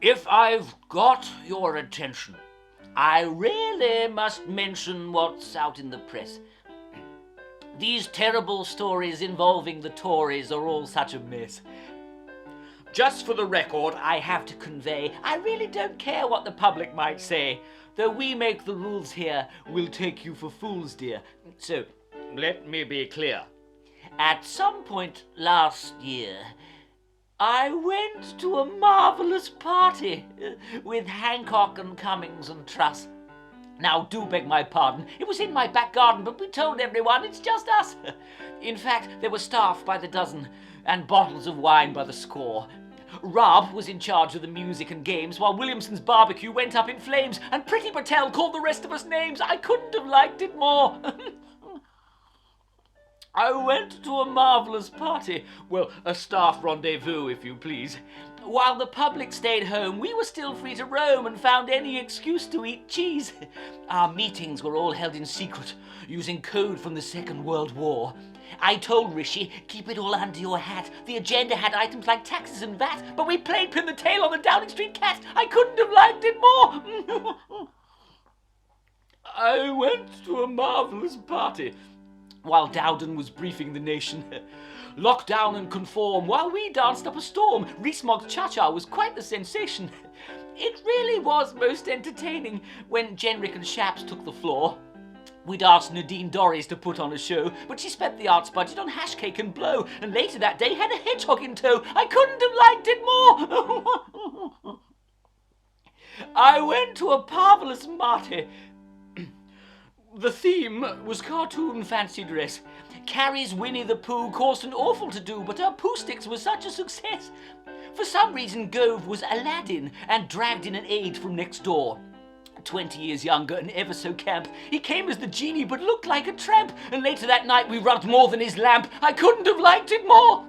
If I've got your attention, I really must mention what's out in the press. These terrible stories involving the Tories are all such a mess. Just for the record, I have to convey, I really don't care what the public might say. Though we make the rules here, we'll take you for fools, dear. So, let me be clear. At some point last year, I went to a marvellous party with Hancock and Cummings and Truss. Now, do beg my pardon. It was in my back garden, but we told everyone it's just us. In fact, there were staff by the dozen and bottles of wine by the score. Rob was in charge of the music and games, while Williamson's barbecue went up in flames, and Pretty Patel called the rest of us names. I couldn't have liked it more. I went to a marvellous party. Well, a staff rendezvous, if you please. While the public stayed home, we were still free to roam and found any excuse to eat cheese. Our meetings were all held in secret, using code from the Second World War. I told Rishi, keep it all under your hat. The agenda had items like taxes and VAT, but we played pin the tail on the Downing Street cat. I couldn't have liked it more. I went to a marvellous party. While Dowden was briefing the nation. Lock down and conform while we danced up a storm. Rees-Mogg's cha-cha was quite the sensation. It really was most entertaining when Jenrick and Shaps took the floor. We'd asked Nadine Dorries to put on a show, but she spent the arts budget on hash cake and blow, and later that day had a hedgehog in tow. I couldn't have liked it more. I went to a marvellous party. The theme was cartoon fancy dress. Carrie's Winnie the Pooh caused an awful to-do, but her Pooh sticks was such a success. For some reason, Gove was Aladdin and dragged in an aide from next door. 20 years younger and ever so camp. He came as the genie but looked like a tramp, and later that night we rubbed more than his lamp. I couldn't have liked it more.